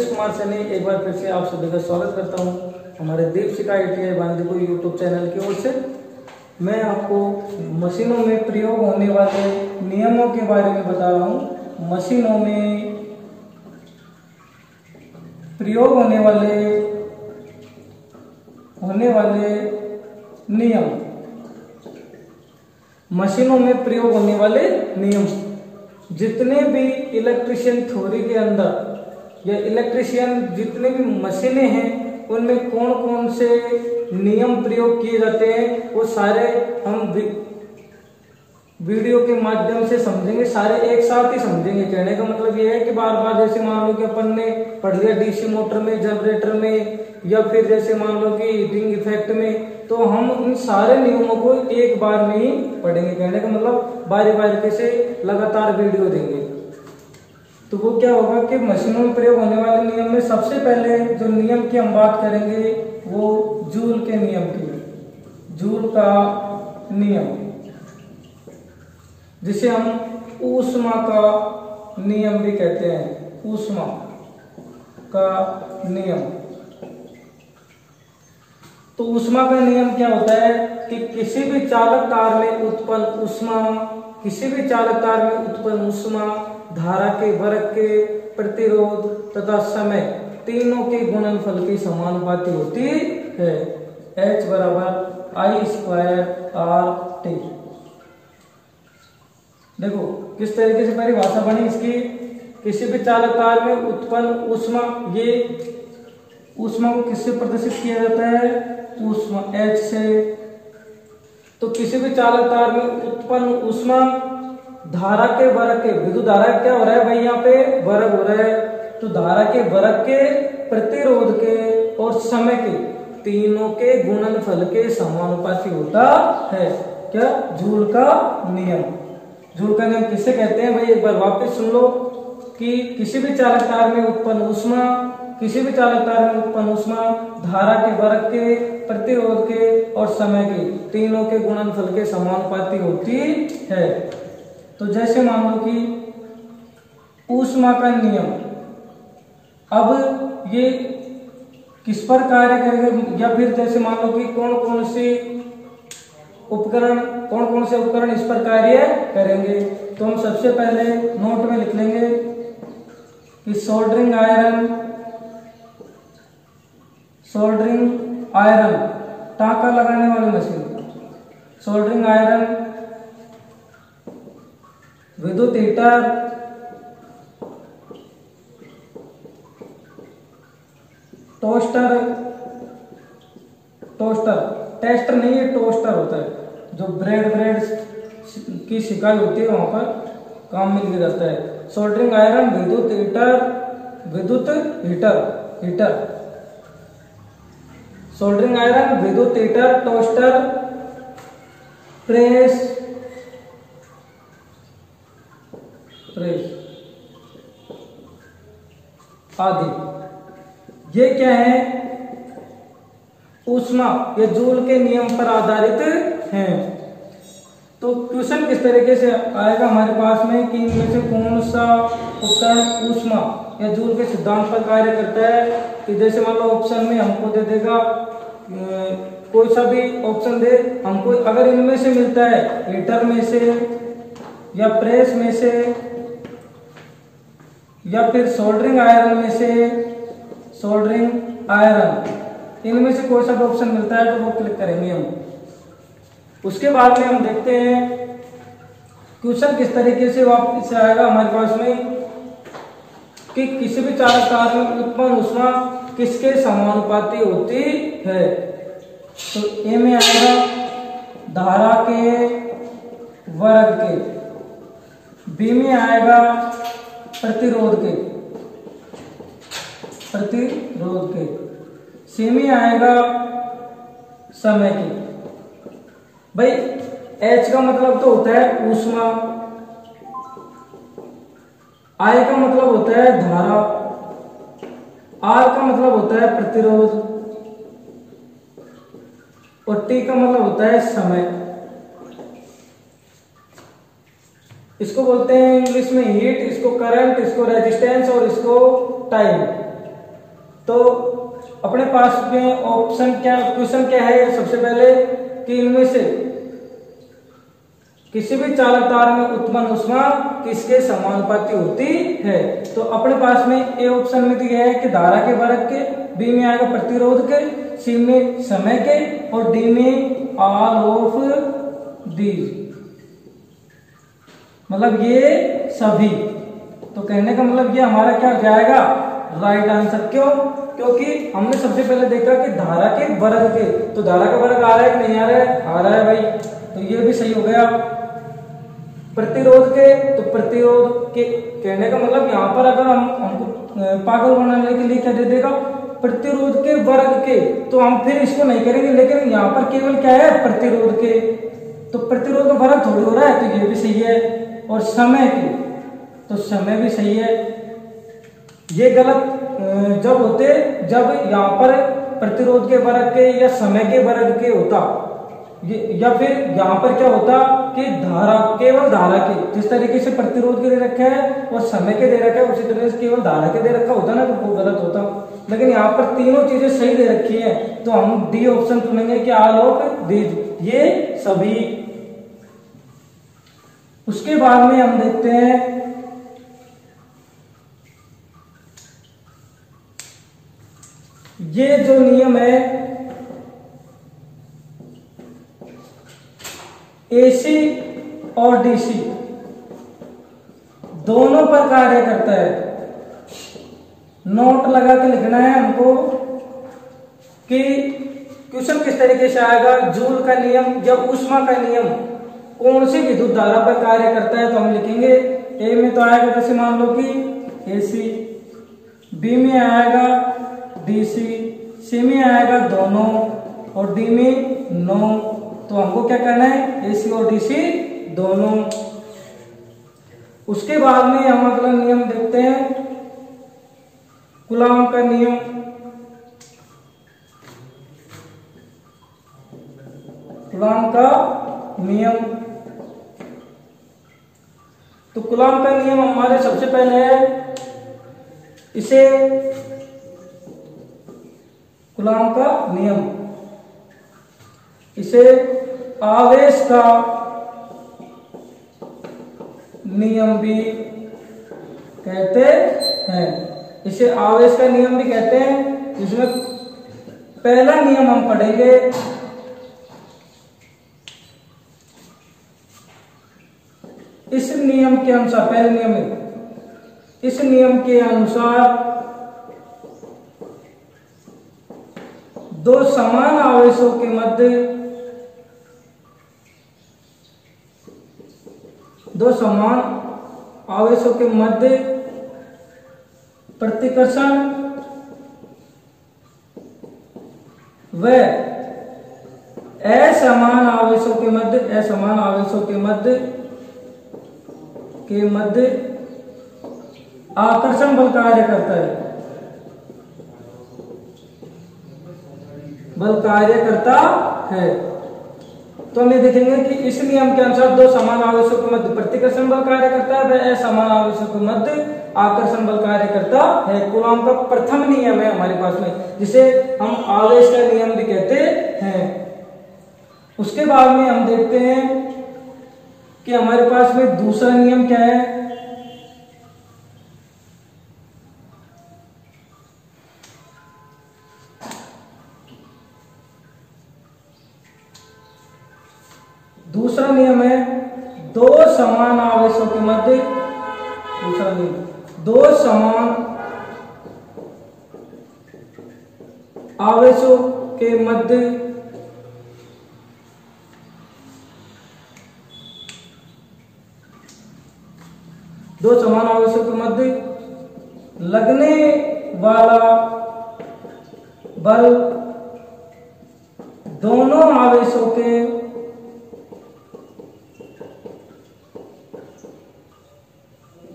कुमार सैनी एक बार फिर से आप सभी का स्वागत करता हूं हमारे Deepshikha ITI Bandipur YouTube channel की ओर से। मैं आपको मशीनों में प्रयोग होने वाले नियमों के बारे में बता रहा हूं। मशीनों में प्रयोग होने वाले नियम, मशीनों में प्रयोग होने वाले नियम। जितने भी इलेक्ट्रिशियन थ्योरी के अंदर या इलेक्ट्रिशियन जितने भी मशीनें हैं उनमें कौन कौन से नियम प्रयोग किए जाते हैं वो सारे हम वीडियो के माध्यम से समझेंगे, सारे एक साथ ही समझेंगे। कहने का मतलब ये है कि बार बार जैसे मान लो कि अपन ने पढ़ लिया डीसी मोटर में, जनरेटर में, या फिर जैसे मान लो कि हीटिंग इफेक्ट में, तो हम इन सारे नियमों को एक बार में ही पढ़ेंगे। कहने का मतलब बारी बारी से लगातार वीडियो देंगे। तो वो क्या होगा कि मशीनों में प्रयोग होने वाले नियम में सबसे पहले जो नियम की हम बात करेंगे वो जूल के नियम की, जूल का नियम, जिसे हम ऊष्मा का नियम भी कहते हैं। ऊष्मा का नियम। तो ऊष्मा का नियम क्या होता है कि किसी भी चालक तार में उत्पन्न ऊष्मा धारा के वर्ग के प्रतिरोध तथा समय तीनों के गुणनफल के समानुपाती होती है। H बराबर I²RT। देखो किस तरीके से परिभाषा बनी इसकी। किसी भी चालक तार में उत्पन्न ऊष्मा, ये ऊष्मा को किससे प्रदर्शित किया जाता है? ऊष्मा H से। तो किसी भी चालक तार में उत्पन्न ऊष्मा धारा के वर्ग के, विद्युत धारा क्या हो रहा है भाई, यहाँ पे वर्ग हो रहा है, तो धारा के वर्ग के, प्रतिरोध के और समय के तीनों के गुणनफल के समानुपाती होता है। क्या? जूल का नियम। जूल का नियम किसे कहते हैं भाई, एक बार वापस सुन लो कि किसी भी चालक तार में उत्पन्न ऊष्मा, धारा के वर्ग के, प्रतिरोध के और समय के तीनों के गुणनफल के समानुपाती होती है। तो जैसे मान लो कि ऊष्मा का नियम, अब ये किस पर कार्य करेगा, या फिर जैसे मान लो कि कौन कौन से उपकरण इस पर कार्य करेंगे। तो हम सबसे पहले नोट में लिख लेंगे कि सोल्डरिंग आयरन टांका लगाने वाली मशीन, सोल्डरिंग आयरन, विद्युत हीटर, टोस्टर, टेस्टर नहीं है, टोस्टर होता है, जो ब्रेड की सिकाई होती है वहां पर काम में लिया जाता है। सोल्डरिंग आयरन, विद्युत हीटर, सोल्डरिंग आयरन, विद्युत हीटर, टोस्टर, प्रेस आदि। ये क्या है? ऊष्मा या जूल के नियम पर आधारित हैं। तो क्वेश्चन किस तरीके से आएगा हमारे पास में कि इनमें से कौन सा उपकरण ऊष्मा या जूल के सिद्धांत पर कार्य करता है। कि जैसे मान लो ऑप्शन में हमको दे देगा, कोई सा भी ऑप्शन दे हमको, अगर इनमें से मिलता है हीटर में से या प्रेस में से या फिर सोल्डरिंग आयरन में से, इनमें से कोई सा भी ऑप्शन मिलता है तो वो क्लिक करेंगे हम। उसके बाद में हम देखते हैं क्वेश्चन किस तरीके से वापस आएगा हमारे पास में कि किसी भी चालक तार में उत्पन्न ऊष्मा किसके समानुपाती होती है। तो ए में आएगा धारा के वर्ग के, बी में आएगा प्रतिरोध के, सी में आएगा समय की। भाई H का मतलब तो होता है ऊष्मा, I का मतलब होता है धारा, R का मतलब होता है प्रतिरोध और T का मतलब होता है समय। इसको बोलते हैं इंग्लिश में हीट, इसको करंट, इसको रेजिस्टेंस और इसको टाइम। तो अपने पास में ऑप्शन क्या, क्वेश्चन क्या है सबसे पहले कि इनमें से किसी भी चालक तार में उत्पन्न ऊष्मा किसके समानुपाती होती है। तो अपने पास में ए ऑप्शन में दिया है कि धारा के वर्ग के, बी में आएगा प्रतिरोध के, सी में समय के और डी में ऑल ऑफ दीज, मतलब ये सभी। तो कहने का मतलब ये हमारा क्या जाएगा राइट आंसर। क्यों? क्योंकि हमने सबसे पहले देखा कि धारा के वर्ग के, तो धारा का वर्ग आ रहा है कि नहीं आ रहा है? आ रहा है भाई, तो ये भी सही हो गया। प्रतिरोध के, तो प्रतिरोध के कहने का मतलब यहाँ पर अगर हमको पागल बनाने के लिए क्या दे देगा प्रतिरोध के वर्ग के, तो हम फिर इसको नहीं करेंगे, लेकिन यहाँ पर केवल क्या है प्रतिरोध के, तो प्रतिरोध का वर्ग थोड़ी हो रहा है, तो ये भी सही है। और समय के, तो समय भी सही है। ये गलत जब होते जब यहाँ पर प्रतिरोध के वर्ग के या समय के वर्ग के होता, या फिर यहाँ पर क्या होता कि धारा, केवल धारा के, जिस तरीके से प्रतिरोध के दे रखा है और समय के दे रखा है उसी तरह से केवल धारा के दे रखा होता ना, तो वो गलत होता। लेकिन यहाँ पर तीनों चीजें सही दे रखी है, तो हम डी ऑप्शन चुनेंगे कि ऑल ऑफ दीज, ये सभी। उसके बाद में हम देखते हैं ये जो नियम है एसी और डीसी दोनों पर कार्य करता है। नोट लगा के लिखना है हमको कि क्वेश्चन किस तरीके से आएगा, जूल का नियम या ऊष्मा का नियम कौन सी विद्युत धारा पर कार्य करता है। तो हम लिखेंगे ए में तो आएगा, जैसे मान लो कि एसी, बी में आएगा डीसी, सी में आएगा दोनों और डी में नो। तो हमको क्या करना है एसी और डीसी दोनों। उसके बाद में हम अगला नियम देखते हैं कूलॉम का नियम। कूलॉम का नियम, तो कूलॉम का नियम हमारे सबसे पहले है इसे कूलॉम का नियम, इसे आवेश का नियम भी कहते हैं। इसे आवेश का नियम भी कहते हैं। इसमें पहला नियम हम पढ़ेंगे इस नियम के अनुसार, पहले नियम है, इस नियम के अनुसार दो समान आवेशों के मध्य, दो समान आवेशों के मध्य प्रतिकर्षण व असमान आवेशों के मध्य, असमान आवेशों के मध्य आकर्षण बल कार्य करता है, बल कार्य करता है। तो हम ये देखेंगे कि इस नियम के अनुसार दो समान आवेशों के मध्य प्रतिकर्षण बल कार्य करता है, वह असमान आवेशों के मध्य आकर्षण बल कार्य करता है। कूलॉम का प्रथम नियम है हमारे पास में, जिसे हम आवेश का नियम भी कहते हैं। उसके बाद में हम देखते हैं कि हमारे पास में दूसरा नियम क्या है। दूसरा नियम है दो समान आवेशों के मध्य, दूसरा नियम दो समान आवेशों के मध्य दो समान आवेशों के मध्य लगने वाला बल दोनों आवेशों के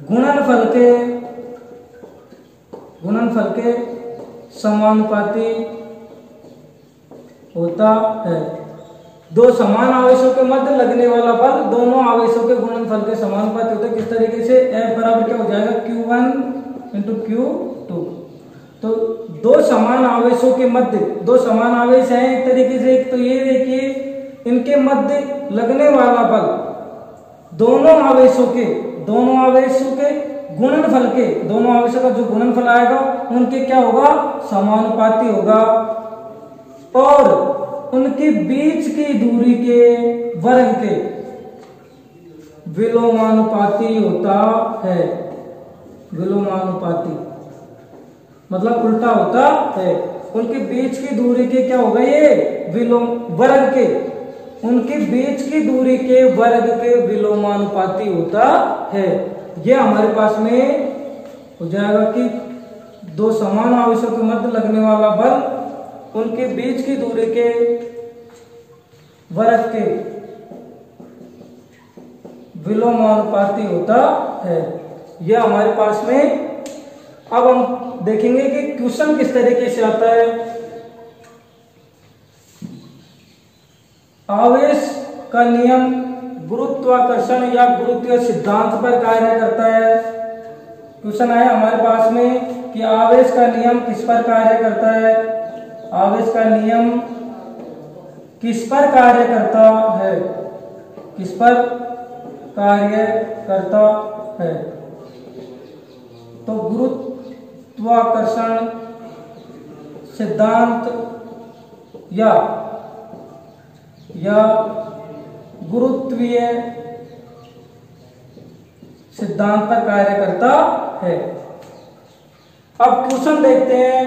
गुणनफल के समानुपाती होता है। दो समान आवेशों के मध्य लगने वाला बल दोनों आवेशों के गुणनफल के समानुपाती होता है। किस तरीके से F बराबर क्या हो जाएगा Q1 × Q2। तो दो समान आवेशों के मध्य, दो समान आवेश हैं एक तरीके से, एक तो ये देखिए इनके मध्य लगने वाला बल दोनों आवेशों के गुणनफल के, दोनों आवेशों का जो गुणनफल आएगा उनके क्या होगा, समानुपाती होगा, और उनके बीच की दूरी के वर्ग के विलोमानुपाती होता है। विलोमानुपाती मतलब उल्टा होता है। उनके बीच की दूरी के क्या होगा, ये विलोम वर्ग के, उनके बीच की दूरी के वर्ग के विलोमानुपाती होता है। यह हमारे पास में हो जाएगा कि दो समान आवेशों के मध्य लगने वाला बल उनके बीच की दूरी के वर्ग के विलोमानुपाती होता है। यह हमारे पास में। अब हम देखेंगे कि क्वेश्चन किस तरीके से आता है। आवेश का नियम गुरुत्वाकर्षण या गुरुत्वीय सिद्धांत पर कार्य करता है। क्वेश्चन आया हमारे पास में कि आवेश का नियम किस पर कार्य करता है। आवेश का नियम किस पर कार्य करता है, किस पर कार्य करता है। तो गुरुत्वाकर्षण सिद्धांत या गुरुत्वीय सिद्धांत पर कार्य करता है। अब क्वेश्चन देखते हैं।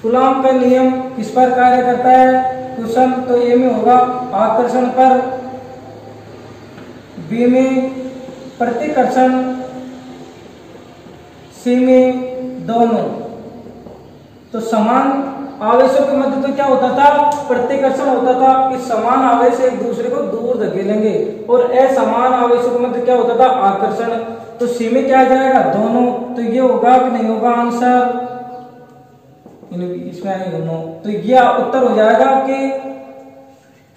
कूलॉम का नियम किस पर कार्य करता है। क्वेश्चन तो ए में होगा आकर्षण पर, बी में प्रतिकर्षण, सी में दोनों। तो समान आवेशों के मध्य तो क्या होता था, प्रतिकर्षण होता था कि समान आवेश एक दूसरे को दूर धकेलेंगे, और असमान आवेशों के मध्य क्या होता था, आकर्षण। तो सी में क्या आ जाएगा, दोनों। तो ये होगा कि नहीं होगा आंसर, इसमें आएगा दोनों। तो यह उत्तर हो जाएगा कि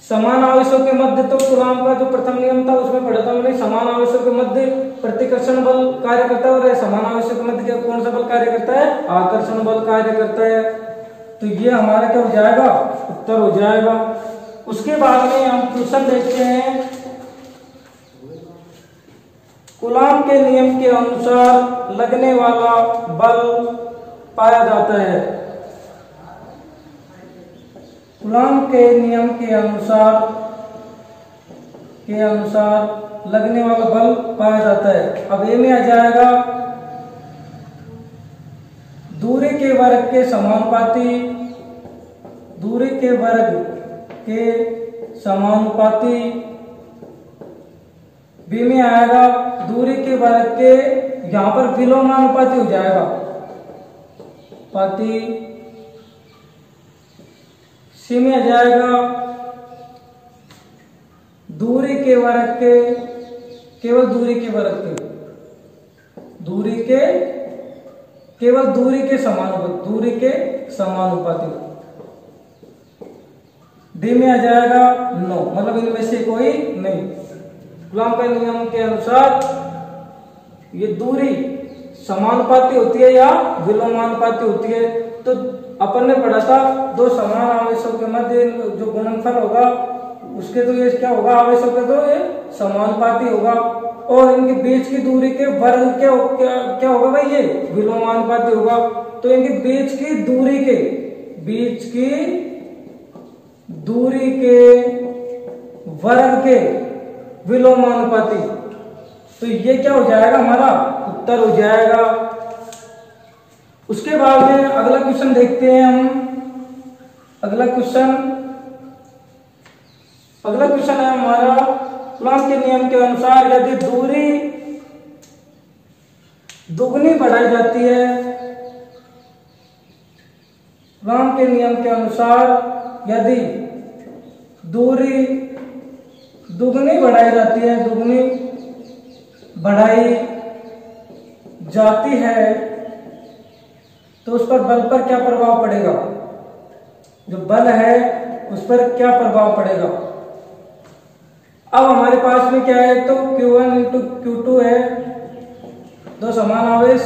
समान आवेशों के मध्य, तो कूलॉम का जो प्रथम नियम था उसमें पढ़ा था मैंने, समान आवेशों के मध्य प्रतिकर्षण बल कार्य करता है, और समान आवेशों के मध्य कौन सा बल कार्य करता है, आकर्षण बल कार्य करता है। तो ये हमारा क्या हो जाएगा, उत्तर हो जाएगा। उसके बाद में हम क्वेश्चन देखते हैं। कूलॉम के नियम के अनुसार लगने वाला बल पाया जाता है। कूलॉम के नियम के अनुसार लगने वाला बल पाया जाता है। अब ए में आ जाएगा दूरी के वर्ग के समानुपाती, दूरी के वर्ग के समानुपाती। बी में आएगा दूरी के वर्ग के, यहां पर विलोमानुपाती हो जाएगा पाती। सी में आ जाएगा दूरी के वर्ग के, केवल दूरी के वर्ग के, दूरी के केवल दूरी के समानुपाती, दूरी के समानुपाती। डी में आ जाएगा नो, मतलब इनमें से कोई नहीं। कूलॉम के नियम के अनुसार ये दूरी समानुपाती होती है या विलोमानुपाती होती है। तो अपन ने पढ़ा था दो समान आवेशों के मध्य जो गुणनफल होगा उसके तो ये क्या होगा, आवेशों के तो ये समानुपाती होगा, और इनके बीच की दूरी के वर्ग क्या होगा भाई, ये विलोमानुपाती होगा। तो इनके बीच की दूरी के वर्ग के विलोमानुपाती। तो ये क्या हो जाएगा, हमारा उत्तर हो जाएगा। उसके बाद में अगला क्वेश्चन देखते हैं हम। अगला क्वेश्चन है हमारा, कूलॉम के नियम के अनुसार यदि दूरी दुगनी बढ़ाई जाती है, कूलॉम के नियम के अनुसार यदि दूरी दुगनी बढ़ाई जाती है, दुगनी बढ़ाई जाती है, तो उस पर बल पर क्या प्रभाव पड़ेगा, जो बल है उस पर क्या प्रभाव पड़ेगा। अब हमारे पास में क्या है, तो Q1 इंटू Q2 है, दो समान आवेश,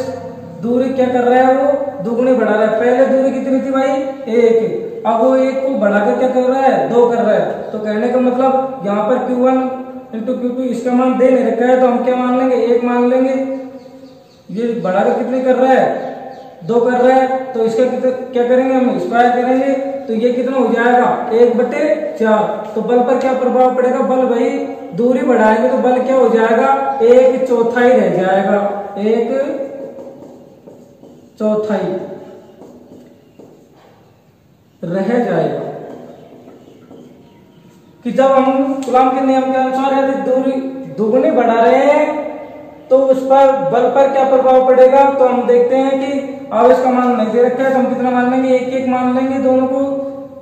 दूरी क्या कर रहा है, वो दुगुनी बढ़ा रहा है। पहले दूरी कितनी थी भाई, 1, अब वो 1 को बढ़ाकर क्या कर रहा है, 2 कर रहा है। तो कहने का मतलब यहाँ पर Q1 इंटू Q2 इसका मान दे नहीं रखा है, तो हम क्या मान लेंगे, 1 मान लेंगे। ये बढ़ाकर कितने कर रहा है, 2 कर रहा है, तो इसका क्या करेंगे, हम स्क्वायर करेंगे, तो ये कितना हो जाएगा, 1/4। तो बल पर क्या प्रभाव पड़ेगा, बल भाई दूरी बढ़ाएंगे तो बल क्या हो जाएगा, 1/4 रह जाएगा, 1/4 रह जाएगा। कि जब हम कूलॉम के नियम के अनुसार यदि दूरी दुगुनी बढ़ा रहे हैं तो उस पर बल पर क्या प्रभाव पड़ेगा, तो हम देखते हैं कि आवेश का मान नहीं दे रखा है, तो हम कितना मान लेंगे, 1 मान लेंगे। दोनों को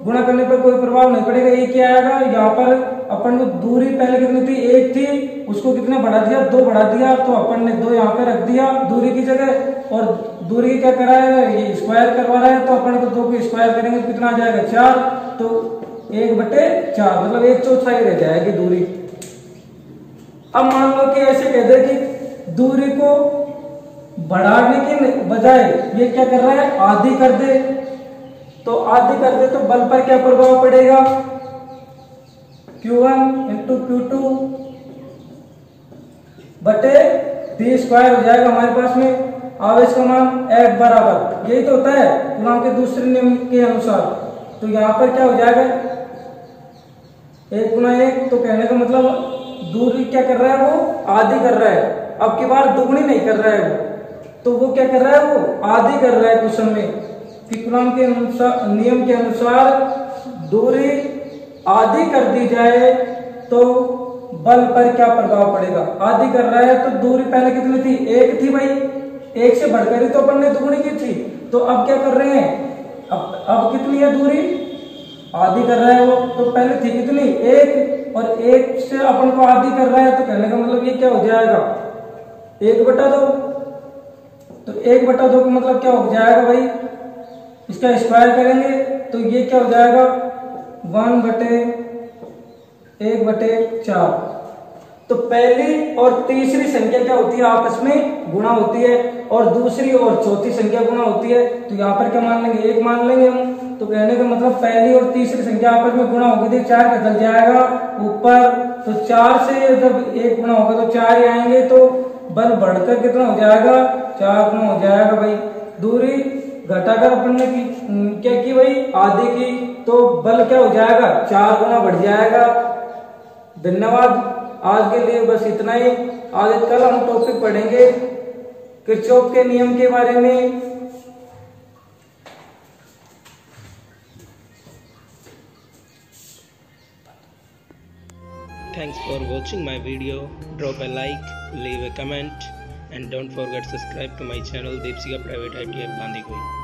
गुणा करने पर कोई प्रभाव नहीं पड़ेगा, 1 ही आएगा। यहाँ पर अपन को दूरी पहले कितनी थी, 1 थी, उसको कितने बढ़ा दिया, 2 बढ़ा दिया, तो अपन ने 2 यहाँ पे रख दिया दूरी की जगह, और दूरी क्या करा है, ये स्क्वायर करवा रहा है, तो अपन को 2 को स्क्वायर करेंगे तो कितना आ जाएगा, 4। तो 1/4 मतलब 1/4 रह जाएगी दूरी। अब मान लो कि ऐसे कह दे कि दूरी को बढ़ाने के बजाय ये क्या कर रहा है, आधी कर दे, तो आधी कर दे तो बल पर क्या प्रभाव पड़ेगा, Q1 इंटू Q2 बटे d स्क्वायर हो जाएगा हमारे पास में। आवेश का मान F बराबर, यही तो होता है कूलॉम के दूसरे नियम के अनुसार। तो यहाँ पर क्या हो जाएगा, 1 गुना 1, तो कहने का मतलब दूरी क्या कर रहा है, वो आधी कर रहा है। अब की बार दुगुनी नहीं कर रहा है वो, तो वो क्या कर रहा है, वो आधी कर रहा है क्वेश्चन में। कि कूलॉम के अनुसार, नियम के अनुसार दूरी आधी कर दी जाए तो बल पर क्या प्रभाव पड़ेगा। आधी कर रहा है तो दूरी पहले कितनी थी, 1 थी भाई, 1 से बढ़कर ही तो अपन ने दुगुनी की थी। तो अब क्या कर रहे हैं, अब कितनी है दूरी, आधी कर रहा है वो, तो पहले थी कितनी, 1, और 1 से अपन को आधी कर रहा है, तो कहने का मतलब ये क्या हो जाएगा, 1/2। तो 1/2 का मतलब क्या हो जाएगा भाई, इसका स्क्वायर करेंगे तो ये क्या हो जाएगा, 1/4। तो पहली और तीसरी संख्या क्या होती है, आपस में गुणा होती है, और दूसरी और चौथी संख्या गुणा होती है। तो यहाँ पर क्या मान लेंगे, 1 मान लेंगे हम। तो कहने का मतलब पहली और तीसरी संख्या आपस में गुणा होगी तो 4 बदल जाएगा ऊपर, तो 4 से जब 1 गुणा होगा तो 4 ही आएंगे, तो बल बढ़कर कितना हो जाएगा, 4 गुना हो जाएगा भाई। दूरी घटाकर अपन ने क्या की भाई, आधी की, तो बल क्या हो जाएगा, 4 गुना बढ़ जाएगा। धन्यवाद, आज के लिए बस इतना ही। आगे कल हम टॉपिक पढ़ेंगे किरचॉफ के नियम के बारे में। Thanks for watching my video. Drop a like, leave a comment, and don't forget to subscribe to my channel Deepsika Private ITI Gandhikoi.